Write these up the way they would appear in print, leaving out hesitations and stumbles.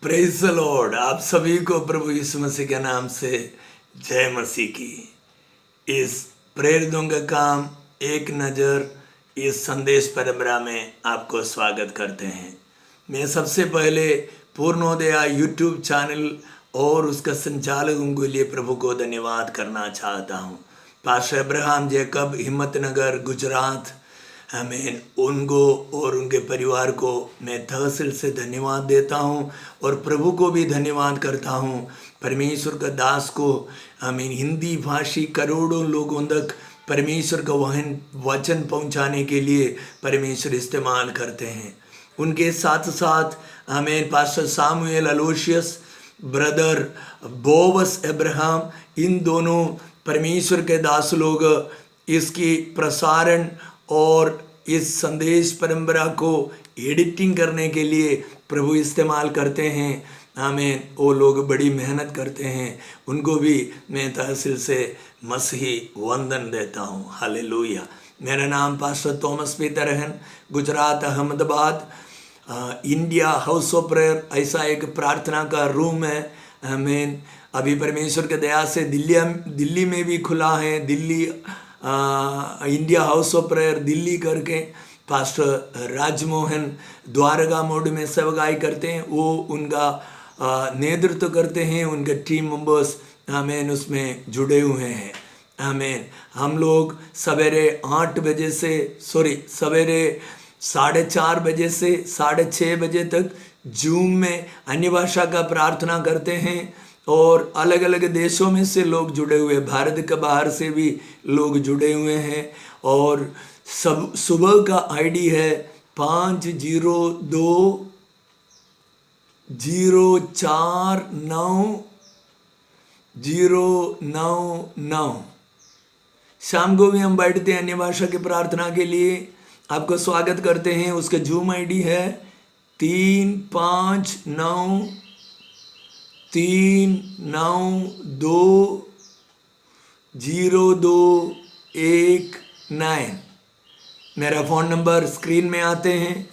Praise the Lord. आप सभी को प्रभु यीशु मसीह के नाम से जय मसीह की। इस प्रेरितों का काम एक नज़र इस संदेश परंपरा में आपको स्वागत करते हैं। मैं सबसे पहले पूर्णोदया यूट्यूब चैनल और उसका संचालकों के लिए प्रभु को धन्यवाद करना चाहता हूँ। Pastor Abraham Jacob, Himmatnagar, Gujarat, आमीन, उनको और उनके परिवार को मैं तहसील से धन्यवाद देता हूं और प्रभु को भी धन्यवाद करता हूं। परमेश्वर का दास को आमीन हिंदी भाषी करोड़ों लोगों तक परमेश्वर का वचन पहुंचाने के लिए परमेश्वर इस्तेमाल करते हैं। उनके साथ साथ आमीन पास्टर सामुएल अलोशियस, ब्रदर बोवस अब्राहम, इन दोनों परमेश्वर के दास लोग इसकी प्रसारण और इस संदेश परंपरा को एडिटिंग करने के लिए प्रभु इस्तेमाल करते हैं। आमीन, वो लोग बड़ी मेहनत करते हैं, उनको भी मैं तहसील से मसीही वंदन देता हूँ। हालेलुया। मेरा नाम पास्टर थॉमस पीटर है, Gujarat Ahmedabad, India house of prayer ऐसा एक प्रार्थना का रूम है। आमीन, अभी परमेश्वर के दया से दिल्ली में भी खुला है। Delhi India house of prayer Delhi करके पास्टर राजमोहन द्वारका मोड में सेवकाई करते हैं, वो उनका नेतृत्व करते हैं, उनके टीम मेंबर्स आमीन उसमें जुड़े हुए हैं। आमीन, हम लोग सवेरे 8 बजे से सवेरे 4:30 बजे से 6:30 बजे तक जूम में अन्य भाषा का प्रार्थना करते हैं और अलग अलग देशों में से लोग जुड़े हुए, भारत के बाहर से भी लोग जुड़े हुए हैं। और सब सुबह का आईडी है 5020049099। शाम को भी हम बैठते हैं अन्य भाषा की प्रार्थना के लिए, आपको स्वागत करते हैं। उसका जूम आईडी है 3593920219। मेरा फ़ोन नंबर स्क्रीन में आते हैं।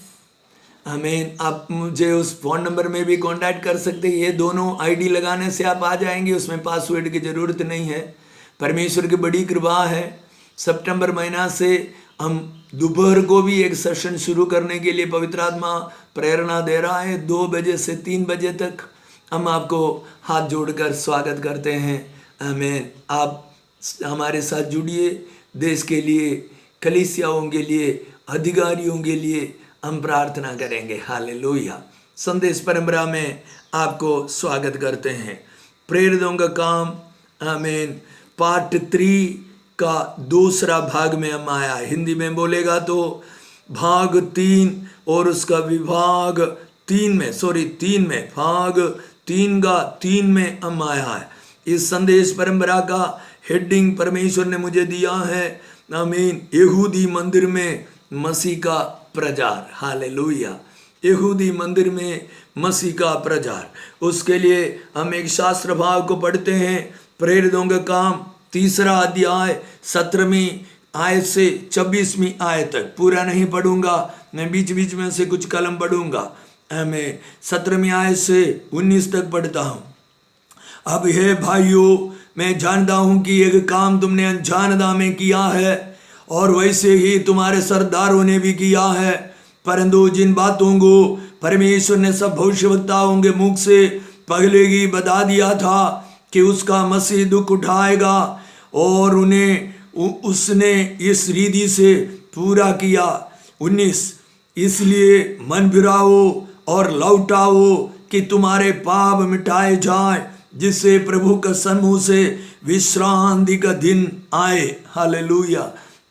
आमीन, आप मुझे उस फ़ोन नंबर में भी कांटेक्ट कर सकते हैं। ये दोनों आईडी लगाने से आप आ जाएंगे, उसमें पासवर्ड की ज़रूरत नहीं है। परमेश्वर की बड़ी कृपा है। सितंबर महीना से हम दोपहर को भी एक सेशन शुरू करने के लिए पवित्र आत्मा प्रेरणा दे रहा है। 2 बजे से 3 बजे तक हम आपको हाथ जोड़कर स्वागत करते हैं। आमीन, आप हमारे साथ जुड़िए। देश के लिए, कलीसियाओं के लिए, अधिकारियों के लिए हम प्रार्थना करेंगे। हालेलुया। संदेश परंपरा में आपको स्वागत करते हैं। प्रेरितों का काम, आमीन, पार्ट 3 का दूसरा भाग में हम आया। हिंदी में बोलेगा तो भाग 3 और उसका विभाग 3 में भाग 3 का 3 में हम आया है। इस संदेश परंपरा का हेडिंग परमेश्वर ने मुझे दिया है, आमीन, यहूदी मंदिर में मसीह का प्रचार। हालेलुया। यहूदी मंदिर में मसीह का प्रचार, उसके लिए हम एक शास्त्र भाग को पढ़ते हैं। प्रेरितों का काम 3 अध्याय 17वीं आयत से 26वीं आयत तक। पूरा नहीं पढ़ूंगा, मैं बीच बीच में से कुछ कलम पढ़ूंगा। मैं 17वीं आयत से 19 तक पढ़ता हूँ। अब हे भाइयों, मैं जानता हूँ कि एक काम तुमने अनजानता में किया है और वैसे ही तुम्हारे सरदारों ने भी किया है। परंतु जिन बातों को परमेश्वर ने सब भविष्यवक्ताओं के मुख से पहले ही बता दिया था कि उसका मसीह दुख उठाएगा, और उसने इस रीति से पूरा किया। 19, इसलिए मन फिराओ और लौटाओ कि तुम्हारे पाप मिटाए जाए, जिससे प्रभु के सन्मुख से विश्रांति का दिन आए। Hallelujah,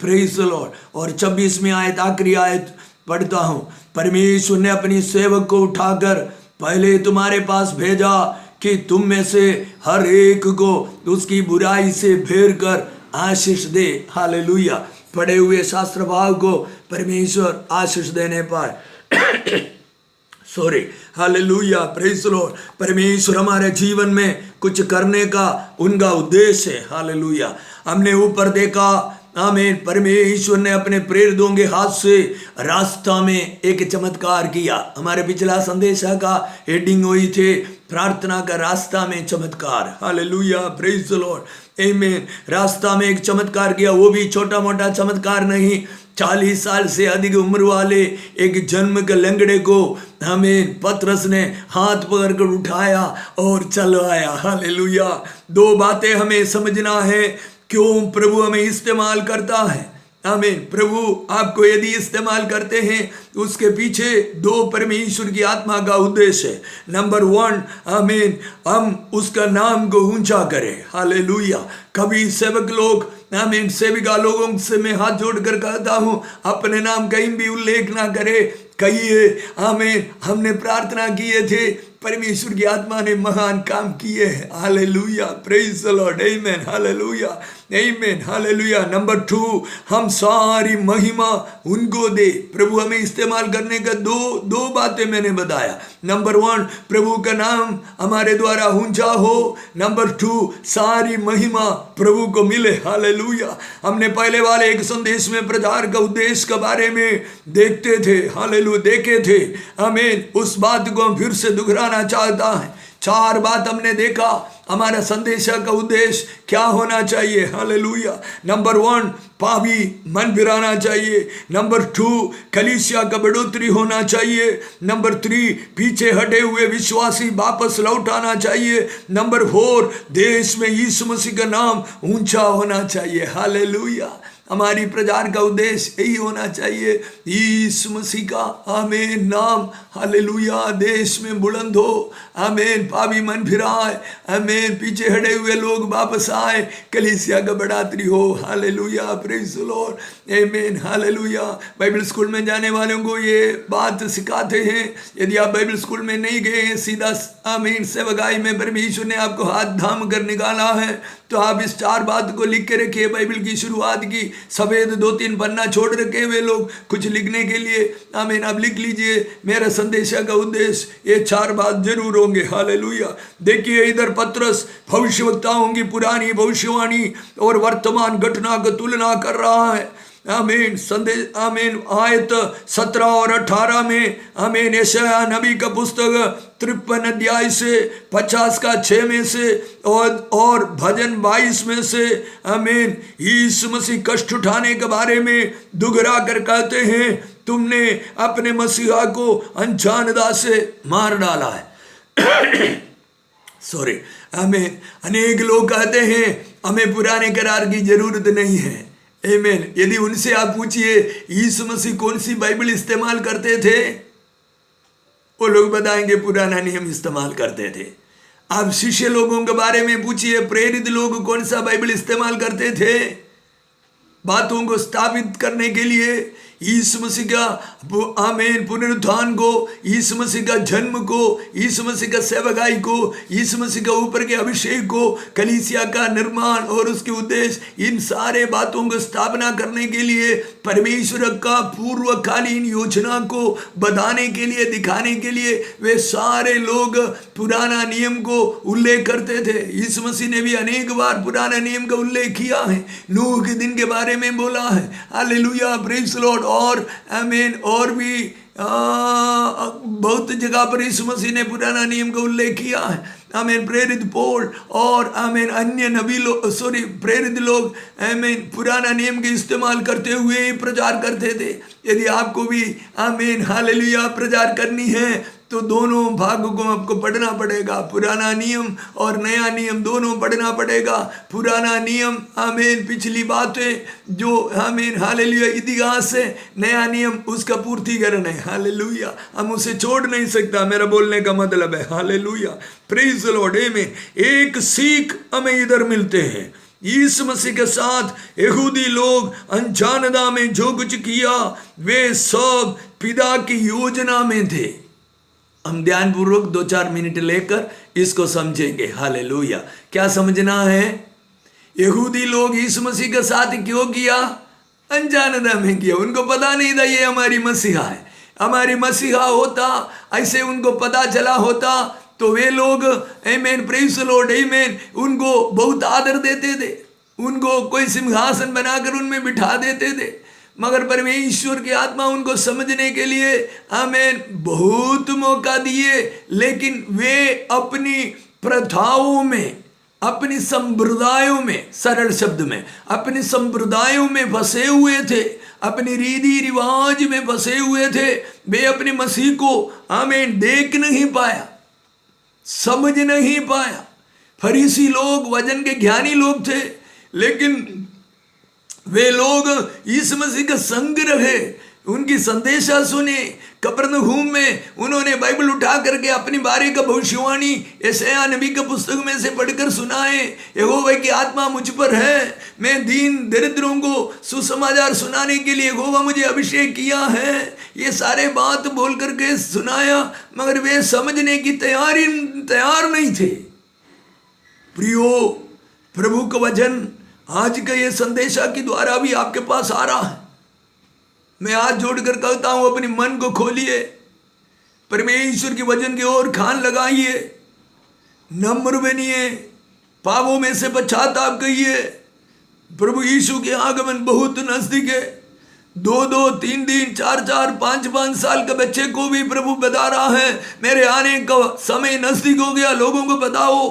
praise the Lord. और 26वीं आयत, आखिरी आयत पढ़ता हूँ। परमेश्वर ने अपनी सेवक को उठाकर पहले तुम्हारे पास भेजा कि तुम में से हर एक को उसकी बुराई से फेर कर आशीष दे। हालेलुया। पढ़े हुए शास्त्र भाग को परमेश्वर आशीष देने पाए। Hallelujah, praise the Lord. परमेश्वर हमारे जीवन में कुछ करने का उनका उद्देश्य है। हालेलुया। हमने ऊपर देखा, आमीन। परमेश्वर ने अपने प्रेरितों के हाथ से रास्ता में एक चमत्कार किया। हमारे पिछला संदेशा का हेडिंग हुई थे प्रार्थना का रास्ता में चमत्कार। हालेलुया, प्रेज द लॉर्ड, आमीन। रास्ता में एक चमत्कार किया, वो भी छोटा मोटा चमत्कार नहीं। 40 साल से अधिक उम्र वाले एक जन्म के लंगड़े को हमें पतरस ने हाथ पकड़कर उठाया और चलवाया। हालेलुया। 2 बातें हमें समझना है क्यों प्रभु हमें इस्तेमाल करता है। आमीन। प्रभु आपको यदि इस्तेमाल करते हैं उसके पीछे 2 परमेश्वर की आत्मा का उद्देश्य है। नंबर 1, आमीन, हम उसका नाम को ऊंचा करें। हालेलुया। कभी सेवक लोग, आमीन, सेविका लोगों से मैं हाथ जोड़कर कहता हूं अपने नाम कहीं भी उल्लेख ना करे। कहिए आमीन, हमने प्रार्थना किए थे, परमेश्वर की आत्मा ने महान काम किए हैं। हालेलुया, प्रेज द लॉर्ड, आमीन, हालेलुया, आमीन, हालेलुया। नंबर 2, हम सारी महिमा उनको दे। प्रभु हमें इस्तेमाल करने का दो बातें मैंने बताया। नंबर 1, प्रभु का नाम हमारे द्वारा ऊंचा हो। नंबर 2, सारी महिमा प्रभु को मिले। हालेलुया। हमने पहले वाले एक संदेश में प्रचार का उद्देश्य के बारे में देखते थे। हालेलुया, देखे थे। आमीन। उस बात को हम फिर से दोहराना चाहता है। 4 बात हमने देखा। हमारा संदेशा का उद्देश्य क्या होना चाहिए। हालेलुया। नंबर 1, पापी मन फिराना चाहिए। नंबर 2, कलीसिया का बढ़ोतरी होना चाहिए। नंबर 3, पीछे हटे हुए विश्वासी वापस लौटाना चाहिए। नंबर 4, देश में यीशु मसीह का नाम ऊंचा होना चाहिए। हालेलुया। हमारी प्रचार का उद्देश्य यही होना चाहिए, यीशु मसीह का आमीन नाम, हालेलुया, देश में बुलंद हो। आमीन। पापी मन फिराए, आमीन, पीछे हटे हुए लोग वापस आए, कलीसिया का बढ़ातरी हो। हालेलुया, प्रेज द लॉर्ड, आमीन, हालेलुया। बाइबल स्कूल में जाने वालों को ये बात सिखाते हैं। यदि आप बाइबल स्कूल में नहीं गए, सीधा आमीन सेवकाई में परमेश्वर ने आपको हाथ थाम कर निकाला है, तो आप इस 4 बात को लिख के रखिए। बाइबल की शुरुआत की सफेद 2-3 पन्ना छोड़ रखे वे लोग कुछ लिखने के लिए। आमीन। आप लिख लीजिए, मेरा संदेशा का उद्देश्य ये 4 बात जरूर होंगे। हालेलुया। देखिए इधर पतरस भविष्यवक्ताओं की पुरानी भविष्यवाणी और वर्तमान घटना की तुलना कर रहा है। आमीन। संदेश, आमीन, आयत 17 और 18 में, आमीन, यशायाह नबी का पुस्तक 53 अध्याय से 50 का 6 में से और भजन 22 में से, आमीन, यीशु मसीह कष्ट उठाने के बारे में दुहरा कर कहते हैं, तुमने अपने मसीहा को अनजानता से मार डाला है। सॉरी, आमीन। अनेक लोग कहते हैं हमें पुराने करार की जरूरत नहीं है। आमीन। यदि उनसे आप पूछिए यीशु मसीह कौन सी बाइबल इस्तेमाल करते थे, वो लोग बताएंगे पुराना नियम इस्तेमाल करते थे। आप शिष्य लोगों के बारे में पूछिए, प्रेरित लोग कौन सा बाइबल इस्तेमाल करते थे बातों को स्थापित करने के लिए, यीशु मसीह का आमीन पुनरुत्थान को, यीशु मसीह का जन्म को, यीशु मसीह का सेवकाई को, यीशु मसीह का ऊपर के अभिषेक को, कलीसिया का निर्माण और उसके उद्देश्य, इन सारे बातों को स्थापना करने के लिए, परमेश्वर का पूर्वकालीन योजना को बताने के लिए, दिखाने के लिए वे सारे लोग पुराना नियम को उल्लेख करते थे। यीशु मसीह ने भी अनेक बार पुराना नियम का उल्लेख किया है, नूह के दिन के बारे में बोला है। Hallelujah, praise the Lord. और आमीन, और भी बहुत जगह पर यीशु मसीह ने पुराना नियम का उल्लेख किया है। आमीन। प्रेरित पौल और आमीन अन्य नबी लोग, सॉरी, प्रेरित लोग आमीन पुराना नियम के इस्तेमाल करते हुए ही प्रचार करते थे। यदि आपको भी आमीन हालेलुया प्रचार करनी है तो दोनों भागों को आपको पढ़ना पड़ेगा, पुराना नियम और नया नियम दोनों पढ़ना पड़ेगा। पुराना नियम आमीन पिछली बातें जो आमीन हालेलुया इतिहास है, नया नियम उसका पूर्तिकरण है। हालेलुया, हम उसे छोड़ नहीं सकता, मेरा बोलने का मतलब है। Hallelujah, praise the Lord. में एक सीख हमें इधर मिलते हैं, यीशु मसीह के साथ यहूदी लोग अनजानता में जो कुछ किया वे सब पिता की योजना में थे। हम ध्यानपूर्वक 2-4 मिनट लेकर इसको समझेंगे। हालेलुया, क्या समझना है? यहूदी लोग यीशु मसीह के साथ क्यों किया? अनजानता में किया। उनको पता नहीं था ये हमारी मसीहा है, हमारी मसीहा होता, ऐसे उनको पता चला होता तो वे लोग आमीन, प्रेज़ द लॉर्ड, आमीन, उनको बहुत आदर देते थे। उनको कोई सिंहासन बनाकर उनमें बिठा देते थे, मगर परमेश्वर की आत्मा उनको समझने के लिए हमें बहुत मौका दिए, लेकिन वे अपनी प्रथाओं में, अपनी संप्रदायों में, सरल शब्द में अपनी संप्रदायों में फंसे हुए थे, अपनी रीति रिवाज में फंसे हुए थे। वे अपने मसीह को हमें देख नहीं पाया, समझ नहीं पाया। फरीसी लोग वजन के ज्ञानी लोग थे, लेकिन वे लोग यीशु मसीह का संग रहे, उनकी संदेशा सुने। कफरनहूम में उन्होंने बाइबल उठा करके अपनी बारे का भविष्यवाणी यशायाह नबी के पुस्तक में से पढ़कर सुनाए। यहोवा की आत्मा मुझ पर है, मैं दीन दरिद्रों को सुसमाचार सुनाने के लिए यहोवा मुझे अभिषेक किया है। ये सारे बात बोल करके सुनाया, मगर वे समझने की तैयार नहीं थे। प्रियो, प्रभु का वचन आज का ये संदेशा के द्वारा भी आपके पास आ रहा है। मैं हाथ जोड़कर कहता हूं, अपने मन को खोलिए, परमेश्वर के वचन की ओर कान लगाइए, नम्र बनिए, पापों में से पश्चाताप करिए। प्रभु यीशु के आगमन बहुत नजदीक है। 2-2, 3-3, 4-4, 5-5 साल के बच्चे को भी प्रभु बता रहा है, मेरे आने का समय नजदीक हो गया, लोगों को बताओ।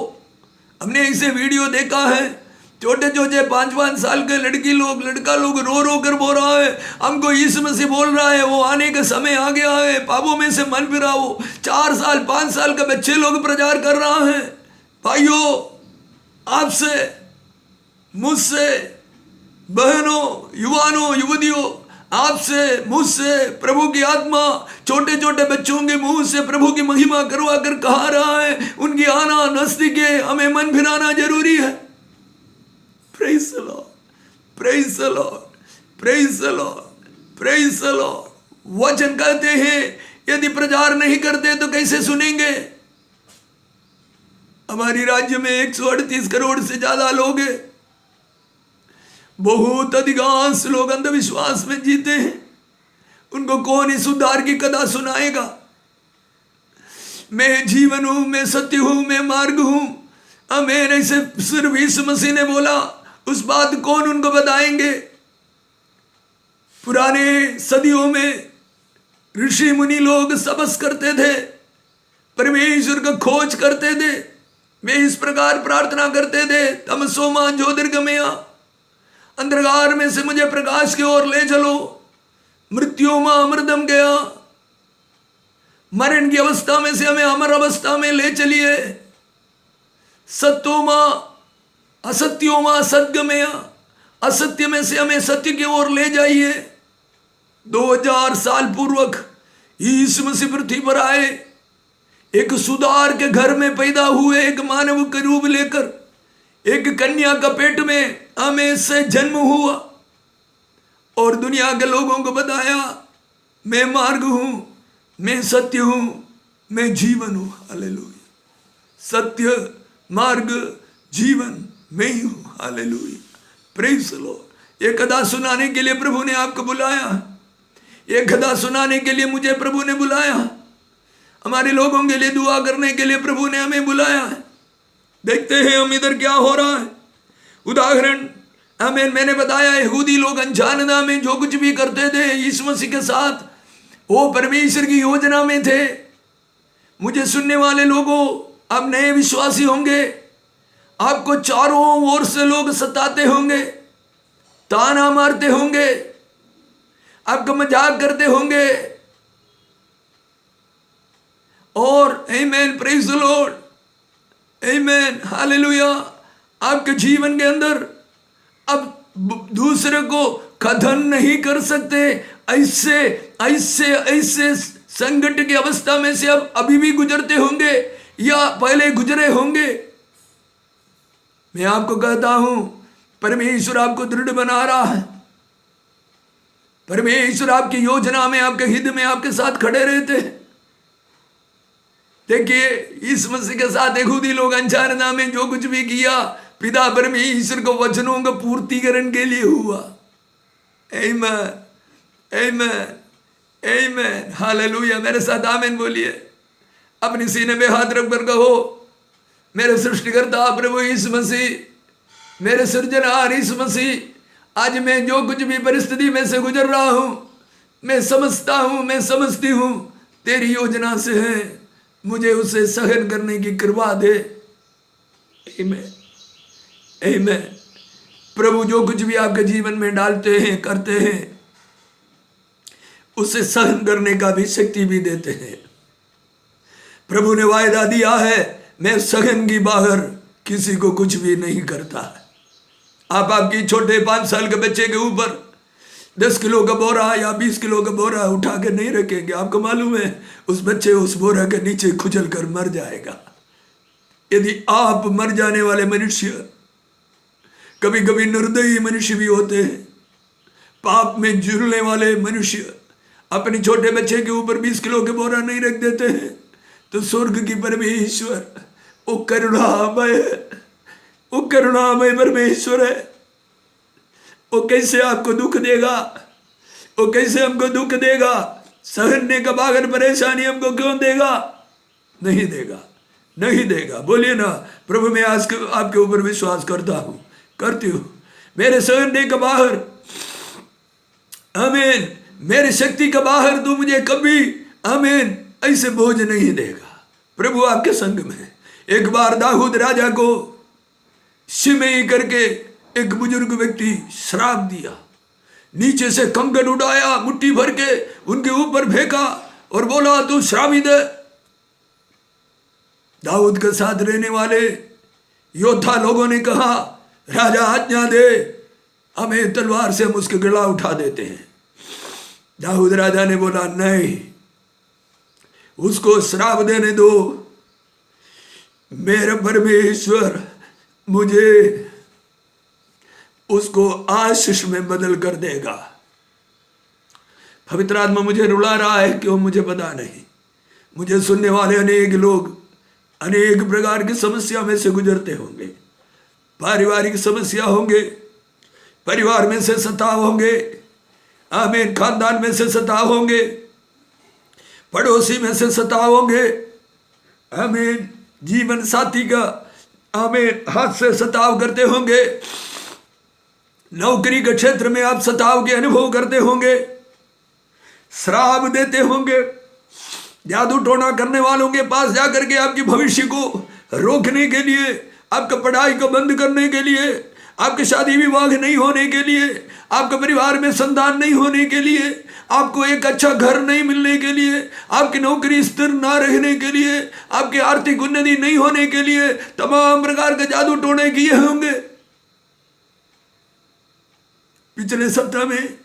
हमने इसे वीडियो देखा है, छोटे छोटे 5-5 साल के लड़का लोग रो रो कर बोल रहा है, हमको यीशु मसीह बोल रहा है वो आने का समय आ गया है, पापों में से मन फिराओ। 4 साल 5 साल के बच्चे लोग प्रचार कर रहा है। भाइयों, आपसे, मुझसे, बहनों, युवानों, युवतियों, आपसे, मुझसे प्रभु की आत्मा छोटे छोटे बच्चों के मुंह से प्रभु की महिमा करवा कर कहा रहा है, उनकी आना नजदीक है, हमें मन फिराना जरूरी है। Praise the Lord, praise the Lord, praise the Lord, praise the Lord। वचन कहते हैं, यदि प्रचार नहीं करते तो कैसे सुनेंगे? हमारी राज्य में 138 करोड़ से ज्यादा लोग हैं। बहुत अधिकांश लोग अंधविश्वास में जीते हैं। उनको कौन इस उद्धार की कथा सुनाएगा? मैं जीवन हूं, मैं सत्य हूं, मैं मार्ग हूं, हमें ऐसे सिर्फ यीशु मसीह ने बोला, उस बात कौन उनको बताएंगे? पुराने सदियों में ऋषि मुनि लोग तपस करते थे, परमेश्वर का खोज करते थे। वे इस प्रकार प्रार्थना करते थे, तमसो मां ज्योतिर्गमय, अंधकार में से मुझे प्रकाश की ओर ले चलो, मृत्यु मां अमृतम गया, मरण की अवस्था में से हमें अमर अवस्था में ले चलिए, सत्यो मां असत्यो मां सद्गमय, असत्य में से हमें सत्य की ओर ले जाइए। 2000 साल पूर्वक यीशु मसीह पृथ्वी पर आए, एक सुधार के घर में पैदा हुए, एक मानव के रूप लेकर, एक कन्या का पेट में हमें से जन्म हुआ और दुनिया के लोगों को बताया, मैं मार्ग हूं, मैं सत्य हूं, मैं जीवन हूं। हालेलुया। सत्य, मार्ग, जीवन मैं ही हूं। Hallelujah, praise the Lord. ये कथा सुनाने के लिए प्रभु ने आपको बुलाया, ये कथा सुनाने के लिए मुझे प्रभु ने बुलाया, हमारे लोगों के लिए दुआ करने के लिए प्रभु ने हमें बुलाया है। देखते हैं हम इधर क्या हो रहा है। उदाहरण मैंने बताया, यहूदी लोग अनजानता में जो कुछ भी करते थे यीशु मसीह के साथ, वो परमेश्वर की योजना में थे। मुझे सुनने वाले लोगों, आप नए विश्वासी होंगे, आपको चारों ओर से लोग सताते होंगे, ताना मारते होंगे, आपका मजाक करते होंगे, और amen, praise the lord, amen, hallelujah. आपके जीवन के अंदर अब दूसरे को कथन नहीं कर सकते, ऐसे ऐसे ऐसे संकट की अवस्था में से अब अभी भी गुजरते होंगे या पहले गुजरे होंगे। मैं आपको कहता हूं, परमेश्वर आपको दृढ़ बना रहा है। परमेश्वर आपकी योजना में, आपके हित में आपके साथ खड़े रहते हैं। देखिए, इस मसीह के साथ यहूदी लोग अनजानता में जो कुछ भी किया, पिता परमेश्वर को वचनों का पूर्तिकरण के लिए हुआ। आमीन, आमीन, आमीन, हालेलुया। मेरे साथ आमीन बोलिए। अपने सीने पे हाथ रख कर कहो, मेरे सृष्टिकर्ता प्रभु यीशु मसीह, मेरे सृजनहार यीशु मसीह, आज मैं जो कुछ भी परिस्थिति में से गुजर रहा हूं, मैं समझता हूं, मैं समझती हूं तेरी योजना से है, मुझे उसे सहन करने की कृपा दे। आमीन, आमीन। प्रभु जो कुछ भी आपके जीवन में डालते हैं, करते हैं, उसे सहन करने का भी शक्ति भी देते हैं। प्रभु ने वायदा दिया है, मैं सहन की बाहर किसी को कुछ भी नहीं करता। आप आपकी छोटे 5 साल के बच्चे के ऊपर 10 किलो का बोरा या 20 किलो का बोरा उठा के नहीं रखेंगे। आपको मालूम है उस बच्चे उस बोरा के नीचे खुजल कर मर जाएगा। यदि आप मर जाने वाले मनुष्य, कभी कभी निर्दयी मनुष्य भी होते हैं, पाप में झूलने वाले मनुष्य अपने छोटे बच्चे के ऊपर 20 किलो के बोरा नहीं रख देते हैं, तो स्वर्ग की परमेश्वर वो करुणामय परमेश्वर है। वो कैसे आपको दुख देगा, वो कैसे हमको दुख देगा, सहने का बागर परेशानी हमको क्यों देगा? नहीं देगा, नहीं देगा। बोलिए ना, प्रभु मैं आज आपके ऊपर विश्वास करता हूं, करती हूं। मेरे सहने का बाहर, आमीन, मेरी शक्ति का बाहर तू मुझे कभी, आमीन, ऐसे बोझ नहीं देगा। प्रभु आपके संग में। एक बार दाऊद राजा को शिमई करके एक बुजुर्ग व्यक्ति श्राप दिया, नीचे से कंकड़ उड़ाया, मुट्ठी भर के उनके ऊपर फेंका और बोला तू श्रापित है। दाऊद के साथ रहने वाले योद्धा लोगों ने कहा राजा आज्ञा दे, हमें तलवार से हम उसके गला उठा देते हैं। दाऊद राजा ने बोला नहीं, उसको श्राप देने दो, मेरा परमेश्वर मुझे उसको आशीष में बदल कर देगा। पवित्र आत्मा मुझे रुला रहा है, क्यों मुझे पता नहीं। मुझे सुनने वाले अनेक लोग अनेक प्रकार की समस्या में से गुजरते होंगे। पारिवारिक समस्या होंगे, परिवार में से सताव होंगे, आमीन, खानदान में से सताव होंगे, पड़ोसी में से सताव होंगे, आमीन, जीवन साथी का, आमीन, हाथ से सताव करते होंगे, नौकरी के क्षेत्र में आप सताव के अनुभव करते होंगे, श्राप देते होंगे, जादू टोना करने वालों के पास जाकर के आपकी भविष्य को रोकने के लिए, आपका पढ़ाई को बंद करने के लिए, आपके शादी विवाह नहीं होने के लिए, आपके परिवार में संतान नहीं होने के लिए, आपको एक अच्छा घर नहीं मिलने के लिए, आपकी नौकरी स्थिर ना रहने के लिए, आपकी आर्थिक उन्नति नहीं होने के लिए तमाम प्रकार के जादू टोने किए होंगे। पिछले सप्ताह में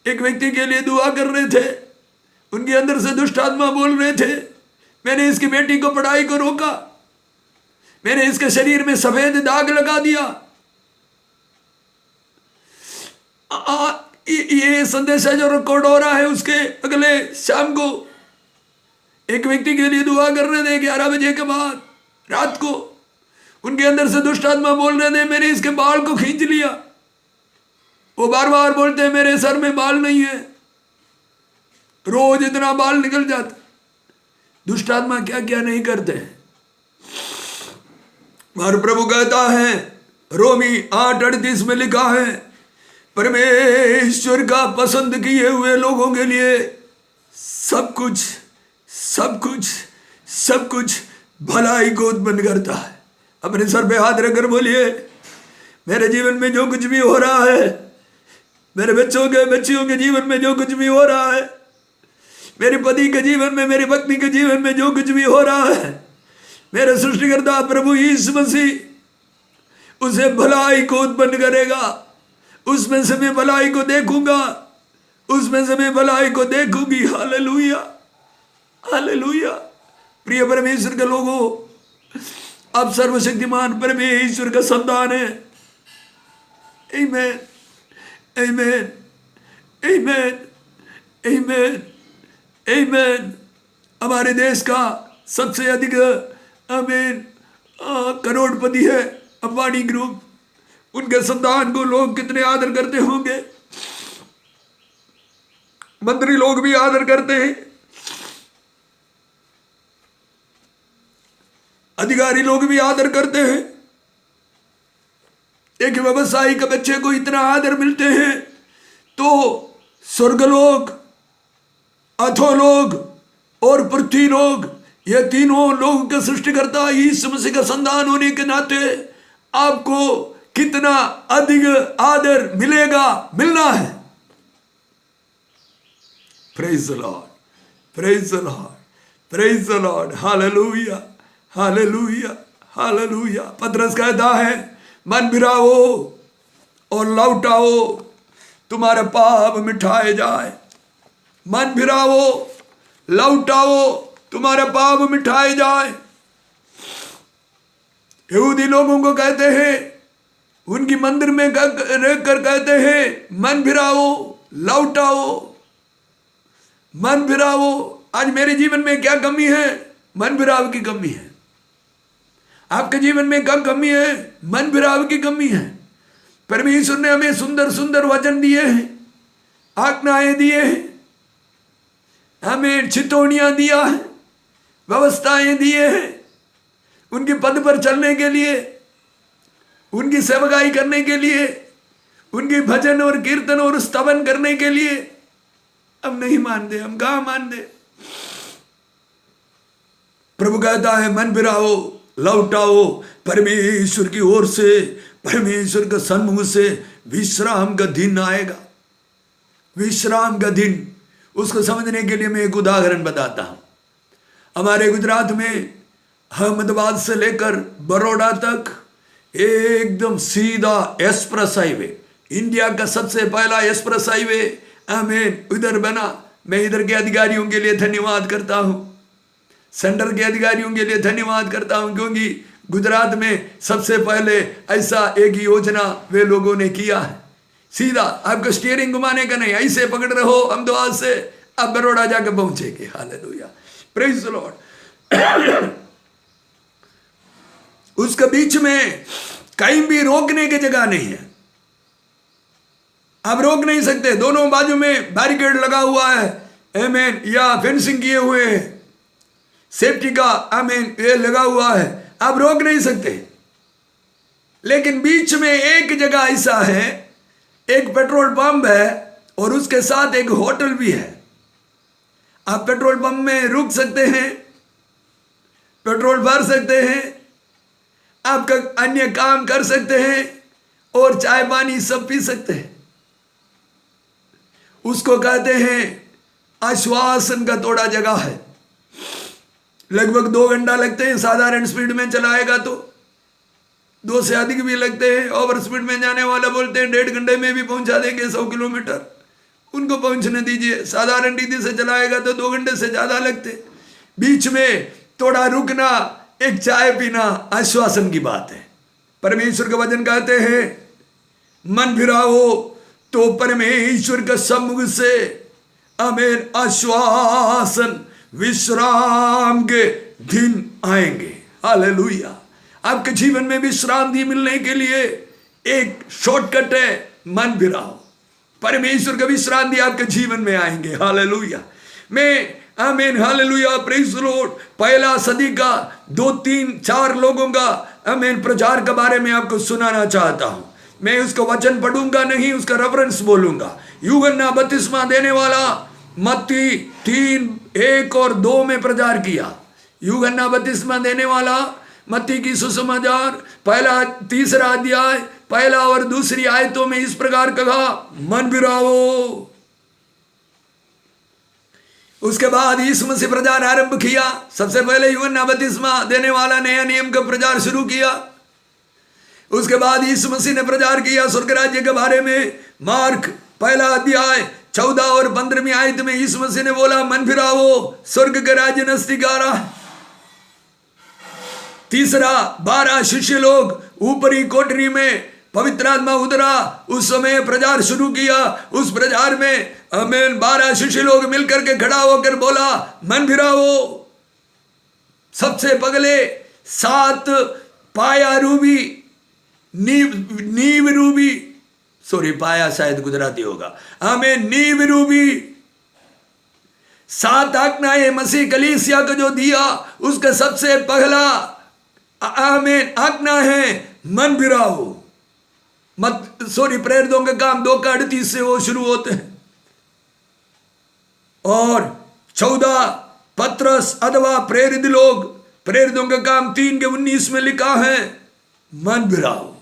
एक व्यक्ति के लिए दुआ कर रहे थे, उनके अंदर से दुष्ट आत्मा बोल रहे थे मैंने इसकी बेटी को पढ़ाई को रोका, मैंने इसके शरीर में सफेद दाग लगा दिया। ये संदेश है जो रिकॉर्ड हो रहा है। उसके अगले शाम को एक व्यक्ति के लिए दुआ कर रहे थे 11 बजे के बाद रात को, उनके अंदर से दुष्ट आत्मा बोल रहे थे मैंने इसके बाल को खींच लिया। वो बार बार बोलते हैं मेरे सर में बाल नहीं है, रोज इतना बाल निकल जाता। दुष्ट आत्मा क्या क्या नहीं करते हैं। और प्रभु कहता है रोमी 8:38 में लिखा है परमेश्वर का पसंद किए हुए लोगों के लिए सब कुछ सब कुछ सब कुछ भलाई को उत्पन्न करता है। अपने सर पे हाथ रखकर बोलिए मेरे जीवन में जो कुछ भी हो रहा है, मेरे बच्चियों के जीवन में जो कुछ भी हो रहा है, मेरे पति के जीवन में, मेरी पत्नी के जीवन में जो कुछ भी हो रहा है, मेरे सृष्टिकर्ता प्रभु यीशु मसीह उसे भलाई को उत्पन्न करेगा। उसमें से मैं भलाई को देखूंगा, उसमें से मैं भलाई को देखूंगी। Hallelujah, hallelujah. प्रिय परमेश्वर के लोगों, आप सर्वशक्तिमान परमेश्वर का संतान है। आमीन, आमीन, आमीन, आमीन, आमीन। हमारे देश का सबसे अधिक आमीन करोड़पति है अंबानी ग्रुप। उनके संतान को लोग कितने आदर करते होंगे, मंत्री लोग भी आदर करते हैं, अधिकारी लोग भी आदर करते हैं। एक व्यवसायी के बच्चे को इतना आदर मिलते हैं, तो स्वर्गलोक, अधोलोक और पृथ्वीलोक, ये तीनों लोगों के सृष्टिकर्ता यीशु मसीह का संतान होने के नाते आपको कितना अधिक आदर मिलेगा, मिलना है। Praise the Lord, praise the Lord, praise the Lord, hallelujah, hallelujah, hallelujah. पतरस कहता है, मन फिराओ और लौटाओ, तुम्हारे पाप मिटाए जाए। मन फिराओ, लौटाओ, तुम्हारे पाप मिटाए जाए। यहूदी लोगों को कहते हैं, उनकी मंदिर में रहकर कहते हैं, मन फिराओ, लौटाओ, मन फिराओ। आज मेरे जीवन में क्या कमी है? मन फिराव की कमी है। आपके जीवन में क्या कमी है? मन फिराव की कमी है। परमेश्वर ने हमें सुंदर सुंदर वचन दिए हैं, आज्ञाएं दिए हैं, हमें चितौनियां दिया है, व्यवस्थाएं दिए हैं, उनके पद पर चलने के लिए, उनकी सेवकाई करने के लिए, उनकी भजन और कीर्तन और स्तवन करने के लिए। हम नहीं मानते, हम कहाँ मानते। प्रभु कहता है, मन फिराओ, लौटाओ। परमेश्वर की ओर से, परमेश्वर के सन्मुख से विश्राम का दिन आएगा। विश्राम का दिन, उसको समझने के लिए मैं एक उदाहरण बताता हूं। हमारे गुजरात में अहमदाबाद से लेकर बड़ौदा तक एकदम सीधा एक्सप्रेस हाईवे, इंडिया का सबसे पहला एक्सप्रेस हाईवे हमें उधर बना। मैं इधर के अधिकारियों के लिए धन्यवाद करता हूं, सेंटर के अधिकारियों के लिए धन्यवाद करता हूं, क्योंकि गुजरात में सबसे पहले ऐसा एक योजना वे लोगों ने किया है। सीधा आपको स्टीयरिंग घुमाने का नहीं, ऐसे पकड़ रहे हो अहमदाबाद से, आप बड़ौदा जाकर पहुंचेंगे। Hallelujah, praise the Lord. उसके बीच में कहीं भी रोकने की जगह नहीं है, आप रोक नहीं सकते। दोनों बाजू में बैरिकेड लगा हुआ है, आमीन, या फेंसिंग किए हुए हैं, सेफ्टी का आमीन ये लगा हुआ है, आप रोक नहीं सकते। लेकिन बीच में एक जगह ऐसा है, एक पेट्रोल पंप है और उसके साथ एक होटल भी है। आप पेट्रोल पंप में रुक सकते हैं, पेट्रोल भर सकते हैं, आपका अन्य काम कर सकते हैं और चाय पानी सब पी सकते हैं। उसको कहते हैं आश्वासन का थोड़ा जगह है। लगभग 2 घंटा लगते हैं, साधारण स्पीड में चलाएगा तो 2 से अधिक भी लगते हैं। ओवर स्पीड में जाने वाला बोलते हैं 1.5 घंटे में भी पहुंचा देंगे 100 किलोमीटर, उनको पहुंचने दीजिए। साधारण रीति से चलाएगा तो 2 घंटे से ज्यादा लगते। बीच में थोड़ा रुकना, एक चाय पीना आश्वासन की बात है। परमेश्वर का वचन कहते हैं, मन फिराओ तो परमेश्वर के सम्मुख से आमीन आश्वासन, विश्राम के दिन आएंगे। हालेलुया। आपके जीवन में विश्रांति मिलने के लिए एक शॉर्टकट है, मन फिराओ। परमेश्वर का विश्रांति आपके जीवन में आएंगे। हालेलुया। मैं आमीन, हालेलुया, प्रेज द लॉर्ड, पहला सदी का 2, 3, 4 लोगों का आमीन प्रचार के बारे में आपको सुनाना चाहता हूं। मैं उसका वचन पढ़ूंगा नहीं, उसका रेफरेंस बोलूंगा। यूहन्ना बपतिस्मा देने वाला मत्ती 3, 1 और 2 में प्रचार किया। यूहन्ना बपतिस्मा देने वाला मत्ती की सुसमाचार पहला 3रा अध्याय 1 और 2 आयतों में इस प्रकार कहा, मन फिराओ। उसके बाद यीशु मसीह प्रचार आरंभ किया। सबसे पहले यूहन्ना बपतिस्मा देने वाला नया नियम का प्रचार शुरू किया। उसके बाद यीशु मसीह ने प्रचार किया स्वर्ग राज्य के बारे में। मार्क 1 अध्याय 14 और 15वीं आयत में यीशु मसीह ने बोला, मन फिराओ, स्वर्ग के राज्य नजदीक आ रहा है। 3रा 12 शिष्य लोग ऊपरी कोठरी में पवित्र आत्मा उतरा, उस समय प्रचार शुरू किया। उस प्रचार में आमीन 12 शिष्य लोग मिलकर के खड़ा होकर बोला, मन फिराओ। सबसे पहले 7 पाया रूबी, नींव रूबी, सॉरी पाया शायद गुजराती होगा, आमीन, नींव रूबी 7 आज्ञाएं मसीह कलीसिया को जो दिया, उसका सबसे पहला आमीन आज्ञा है मन फिराओ। प्रेरितों का काम 2:38 से वो शुरू होते हैं। और 14 पत्रस अथवा प्रेरित लोग, प्रेरितों का काम 3:19 में लिखा है, मन फिराओ।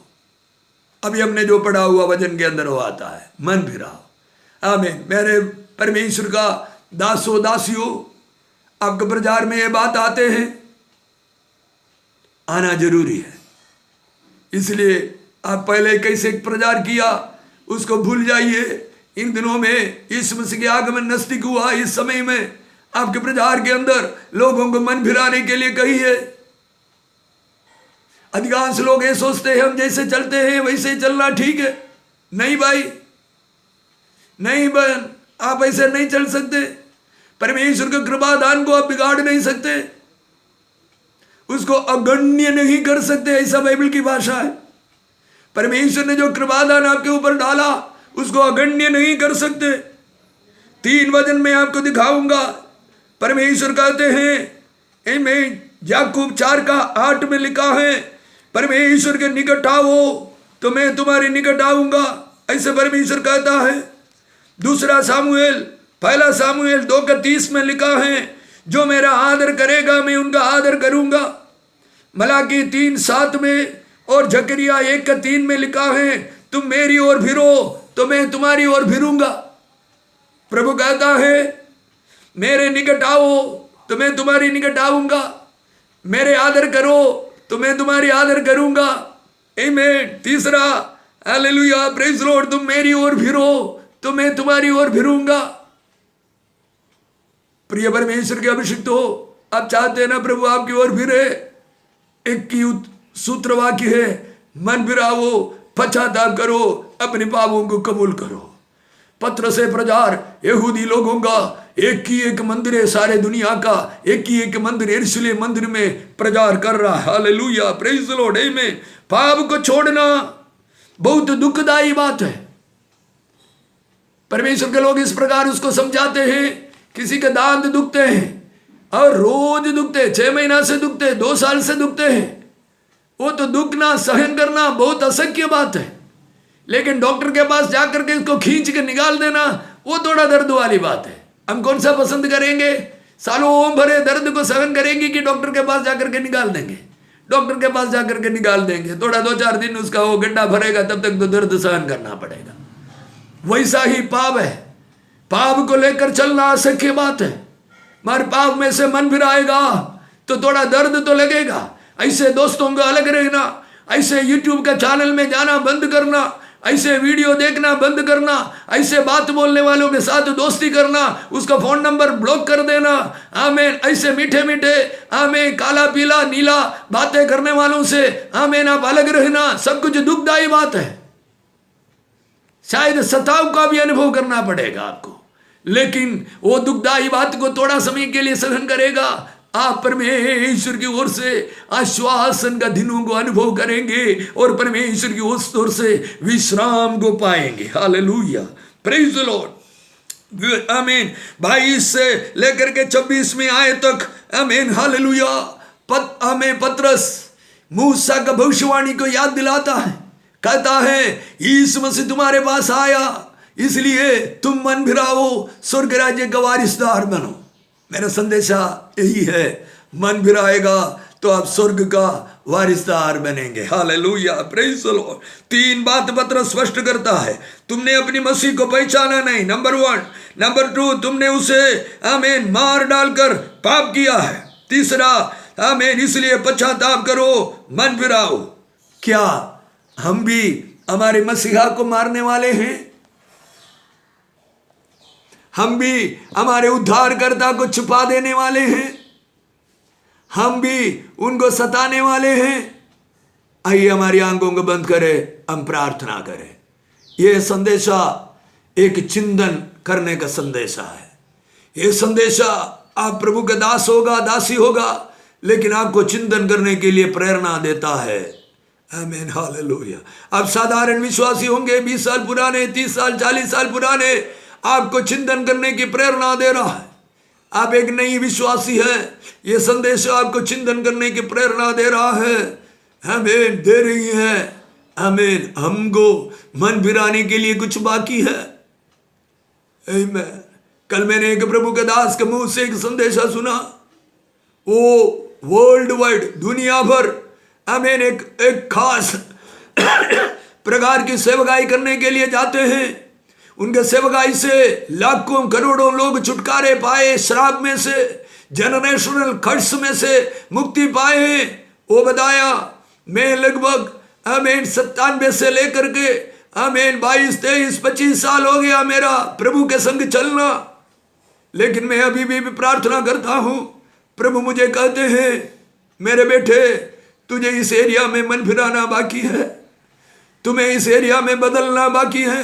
अभी हमने जो पढ़ा हुआ वचन के अंदर वो आता है, मन फिराओ। आमीन। मेरे परमेश्वर का दासो दासियों, आपके प्रचार में ये बात आते हैं, आना जरूरी है। इसलिए आप पहले कैसे प्रचार किया उसको भूल जाइए। इन दिनों में यीशु मसीह के आगमन नजदीक हुआ, इस समय में आपके प्रचार के अंदर लोगों को मन फिराने के लिए कहिए। अधिकांश लोग ये सोचते हैं हम जैसे चलते हैं वैसे चलना ठीक है। नहीं भाई, नहीं बहन, आप ऐसे नहीं चल सकते। परमेश्वर के कृपा दान को आप बिगाड़ नहीं सकते, उसको अगण्य नहीं कर सकते, ऐसा बाइबल की भाषा है। परमेश्वर ने जो कृपा दान आपके ऊपर डाला उसको अगण्य नहीं कर सकते। 3 वचन में आपको दिखाऊंगा। परमेश्वर कहते हैं, इनमें याकूब 4:8 में लिखा है, परमेश्वर के निकट आओ तो मैं तुम्हारे निकट आऊंगा, ऐसे परमेश्वर कहता है। दूसरा सामुएल 1 सामुएल 2:30 में लिखा है, जो मेरा आदर करेगा मैं उनका आदर करूंगा। मलाकी 3:7 में और जकरिया 1:3 में लिखा है, तुम मेरी ओर फिरो तो मैं तुम्हारी ओर फिरूंगा। प्रभु कहता है, मेरे निकट आओ तो मैं तुम्हारी निकट आऊंगा, मेरे आदर करो तो मैं तुम्हारी आदर करूंगा। आमीन। तीसरा, हालेलुया, प्रेज लॉर्ड, तुम मेरी ओर फिरो तो मैं तुम्हारी ओर फिरूंगा। प्रिय परमेश्वर के अभिषिक्त हो, आप चाहते हैं ना प्रभु आपकी ओर फिरे? एक की सूत्र वाक्य है, मन फिराओ, पश्चाताप करो, अपने पापों को कबूल करो। पत्र से प्रचार यहूदी लोगों का एक ही एक मंदिर है, सारे दुनिया का एक ही एक मंदिर, यरूशलेम मंदिर में प्रचार कर रहा है। हालेलुया, प्रेज द लॉर्ड, आमीन। पाप को छोड़ना बहुत दुखदाई बात है। परमेश्वर के लोग इस प्रकार उसको समझाते हैं, किसी के दांत दुखते हैं और रोज दुखते, 6 महीना से दुखते, 2 साल से दुखते हैं, वो तो दुखना सहन करना बहुत असह्य बात है। लेकिन डॉक्टर के पास जाकर के इसको खींच के निकाल देना वो थोड़ा दर्द वाली बात है। हम कौन सा पसंद करेंगे? सालों भरे दर्द को सहन करेंगे कि डॉक्टर के पास जाकर के निकाल देंगे? डॉक्टर के पास जाकर के निकाल देंगे, थोड़ा 2-4 दिन उसका वो गड्ढा भरेगा, तब तक तो दर्द सहन करना पड़ेगा। वैसा ही पाप है, पाप को लेकर चलना असह्य बात है। मगर पाप में से मन फिराएगा तो थोड़ा दर्द तो लगेगा। ऐसे दोस्तों को अलग रहना, ऐसे यूट्यूब का चैनल में जाना बंद करना, ऐसे वीडियो देखना बंद करना, ऐसे बात बोलने वालों के साथ दोस्ती करना, उसका फोन नंबर ब्लॉक कर देना। आमीन। ऐसे मीठे मीठे, आमीन, काला पीला नीला बातें करने वालों से, आमीन, आप अलग रहना। सब कुछ दुखदाई बात है, शायद सताव का भी अनुभव करना पड़ेगा आपको, लेकिन वो दुखदाई बात को थोड़ा समय के लिए सहन करेगा। आप परमेश्वर की ओर से आश्वासन का दिनों को अनुभव करेंगे और परमेश्वर की ओर से विश्राम को पाएंगे। हालेलुया, प्रेज द लॉर्ड, आमीन। 22 से लेकर के 26वें आयत तक, आमीन, हालेलुया। हमें पत्रस मूसा का भविष्यवाणी को याद दिलाता है, कहता है, यीशु मसीह तुम्हारे पास आया, इसलिए तुम मन फिराओ, स्वर्ग राज्य का वारिसदार बनो। मेरा संदेशा यही है, मन फिराएगा तो आप स्वर्ग का वारिसदार बनेंगे। Hallelujah, praise the Lord. 3 बात पत्र स्पष्ट करता है, तुमने अपनी मसीह को पहचाना नहीं, नंबर 1। नंबर 2, तुमने उसे, आमीन, मार डालकर पाप किया है। तीसरा, आमीन, इसलिए पश्चाताप करो, मन फिराओ। क्या हम भी हमारे मसीहा को मारने वाले हैं? हम भी हमारे उद्धारकर्ता को छुपा देने वाले हैं? हम भी उनको सताने वाले हैं? आइए हमारी आंखों को बंद करें, हम प्रार्थना करें। यह संदेशा एक चिंतन करने का संदेशा है। यह संदेशा आप प्रभु का दास होगा, दासी होगा, लेकिन आपको चिंतन करने के लिए प्रेरणा देता है। आमीन, हालेलुया। आप साधारण विश्वासी होंगे, 20 साल पुराने, 30 साल, 40 साल पुराने, आपको चिंतन करने की प्रेरणा दे रहा है। आप एक नई विश्वासी है, यह संदेश आपको चिंतन करने की प्रेरणा दे रहा है, आमीन, दे रही है। आमीन। हमको मन फिराने के लिए कुछ बाकी है। आमीन। कल मैंने एक प्रभु के दास के मुंह से एक संदेशा सुना। वो वर्ल्ड वाइड, दुनिया भर, आमीन, एक खास प्रकार की सेवकाई करने के लिए जाते हैं। उनके सेवकाई से लाखों करोड़ों लोग छुटकारे पाए, शराब में से, जनरेशनल कर्स में से मुक्ति पाए। वो बताया, मैं लगभग आमीन 97 से लेकर के आमीन 22, 23, 25 साल हो गया मेरा प्रभु के संग चलना, लेकिन मैं अभी भी प्रार्थना करता हूं। प्रभु मुझे कहते हैं, मेरे बेटे, तुझे इस एरिया में मन फिराना बाकी है, तुम्हें इस एरिया में बदलना बाकी है।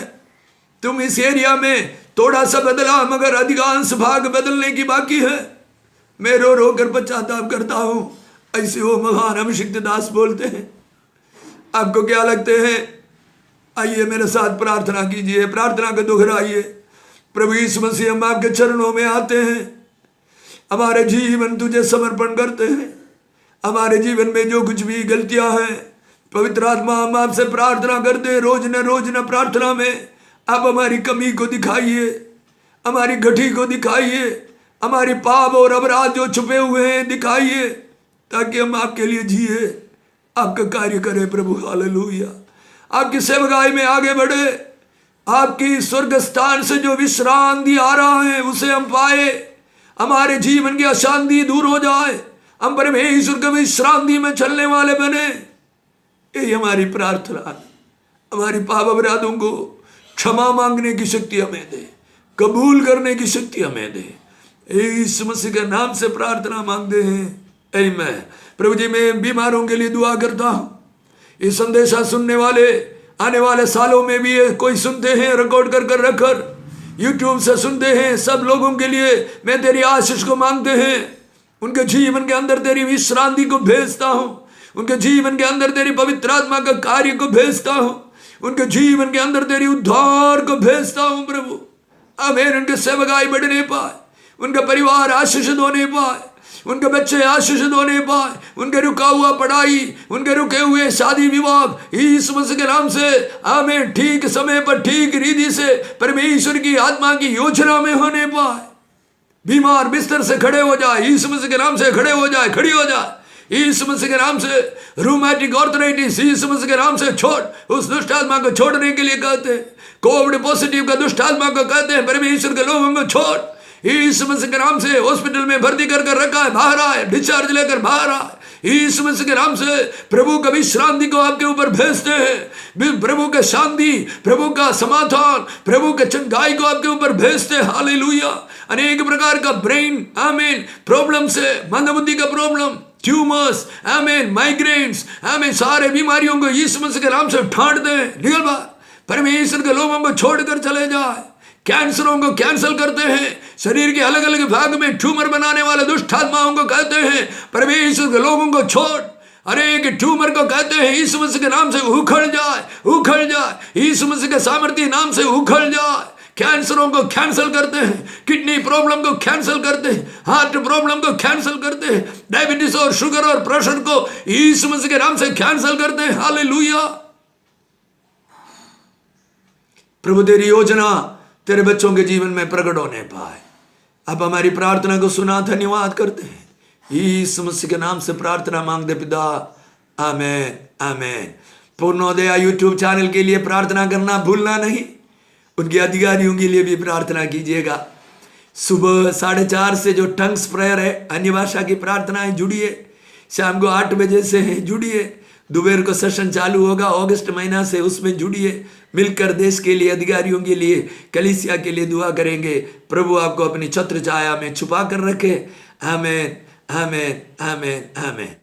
तुम इस एरिया में थोड़ा सा बदला, मगर अधिकांश भाग बदलने की बाकी है। मैं रो रो कर पश्चाताप करता हूं। ऐसे वो महान अभिषिक्त दास बोलते हैं। आपको क्या लगते हैं? आइए मेरे साथ प्रार्थना कीजिए, प्रार्थना को दोहराइए। प्रभु यीशु मसीह, हम आपके चरणों में आते हैं, हमारे जीवन तुझे समर्पण करते हैं। हमारे जीवन में जो कुछ भी गलतियां हैं, पवित्र आत्मा, हम आपसे प्रार्थना करते, रोज न प्रार्थना में आप हमारी कमी को दिखाइए, हमारी गठी को दिखाइए, हमारी पाप और अपराध जो छुपे हुए हैं दिखाइए, ताकि हम आपके लिए जिए, आपका कार्य करें। प्रभु हालेलुया। आपकी सेवकाई में आगे बढ़े, आपकी स्वर्ग स्थान से जो विश्रांति आ रहा है उसे हम पाए, हमारे जीवन की अशांति दूर हो जाए, हम परमेश्वर के विश्रांति में चलने वाले बने। यही हमारी प्रार्थना। हमारी पाप अपराधों को क्षमा मांगने की शक्ति हमें दे, कबूल करने की शक्ति हमें दे। यीशु मसीह के नाम से प्रार्थना मांगते हैं, आमीन। प्रभु जी, मैं बीमारों के लिए दुआ करता हूं। ये संदेशा सुनने वाले आने वाले सालों में भी कोई सुनते हैं, रिकॉर्ड कर कर रखकर यूट्यूब से सुनते हैं, सब लोगों के लिए मैं तेरी आशीष को मांगते हैं। उनके जीवन के अंदर तेरी विश्रांति को भेजता हूं, उनके जीवन के अंदर तेरी पवित्र आत्मा का कार्य को भेजता हूं, उनके जीवन के अंदर तेरी उद्धार को भेजता हूं। प्रभु आमीन। उनके सेवकाई बढ़ने पाए, उनका परिवार आशीषित होने पाए, उनके बच्चे आशीषित होने पाए, उनके रुका हुआ पढ़ाई, उनके रुके हुए शादी विवाह यीशु मसीह के नाम से आमीन ठीक समय पर ठीक रीति से परमेश्वर की आत्मा की योजना में होने पाए। बीमार बिस्तर से खड़े हो जाए, यीशु मसीह के नाम से खड़े हो जाए, खड़ी हो जाए यीशु मसीह के नाम से। रूमेटिक आर्थराइटिस यीशु मसीह के नाम से छोड़, उस दुष्ट आत्मा को छोड़ने के लिए कहते हैं। कोविड पॉजिटिव का दुष्ट आत्मा को कहते हैं, परमेश्वर के लोगों को छोड़, यीशु मसीह के नाम से। हॉस्पिटल में भर्ती कर रखा है, बाहर आए, डिस्चार्ज लेकर बाहर आए यीशु मसीह के नाम से। प्रभु का विश्रांति को आपके ऊपर भेजते हैं, प्रभु का शांति, प्रभु का समाधान, प्रभु के चंगाई को आपके ऊपर भेजते हैं। हालेलुया। अनेक प्रकार का ब्रेन आमीन प्रॉब्लम से, मंदबुद्धि का प्रॉब्लम, ट्यूमर्स आमीन, माइग्रेन्स आमीन, सारे बीमारियों को यीशु मसीह के नाम से ठाड़ दे। निकल बाहर, परमेश्वर के लोगों को छोड़कर चले जाए। कैंसरों को कैंसिल करते हैं, शरीर के अलग अलग भाग में ट्यूमर बनाने वाले दुष्ट आत्माओं को कहते हैं, परमेश्वर के लोगों को छोड़। अरे कि ट्यूमर को कहते हैं यीशु मसीह के नाम से उखड़ जाए, उखड़ जाए, यीशु मसीह के सामर्थ्य नाम से उखड़ जाए। कैंसरों को कैंसिल करते हैं, किडनी प्रॉब्लम को कैंसिल करते हैं, हार्ट प्रॉब्लम को कैंसिल करते हैं, डायबिटीज और शुगर और प्रेशर को यीशु मसीह के नाम से कैंसिल करते हैं। हालेलुया। प्रभु तेरी योजना तेरे बच्चों के जीवन में प्रकट होने पाए। अब हमारी प्रार्थना को सुना, धन्यवाद करते हैं। यीशु मसीह के नाम से प्रार्थना मांगते पिता, आमीन आमीन। पूर्णोदय यूट्यूब चैनल के लिए प्रार्थना करना भूलना नहीं, उनके अधिकारियों के लिए भी प्रार्थना कीजिएगा। सुबह 4:30 से जो टंग्स प्रेयर है, अन्य भाषा की प्रार्थनाएं, जुड़िए। शाम को 8 बजे से है, जुड़िए। दोपहर को सेशन चालू होगा अगस्त महीना से, उसमें जुड़िए। मिलकर देश के लिए, अधिकारियों के लिए, कलीसिया के लिए दुआ करेंगे। प्रभु आपको अपनी छत्र छाया में छुपा कर रखे। आमीन आमीन आमीन आमीन।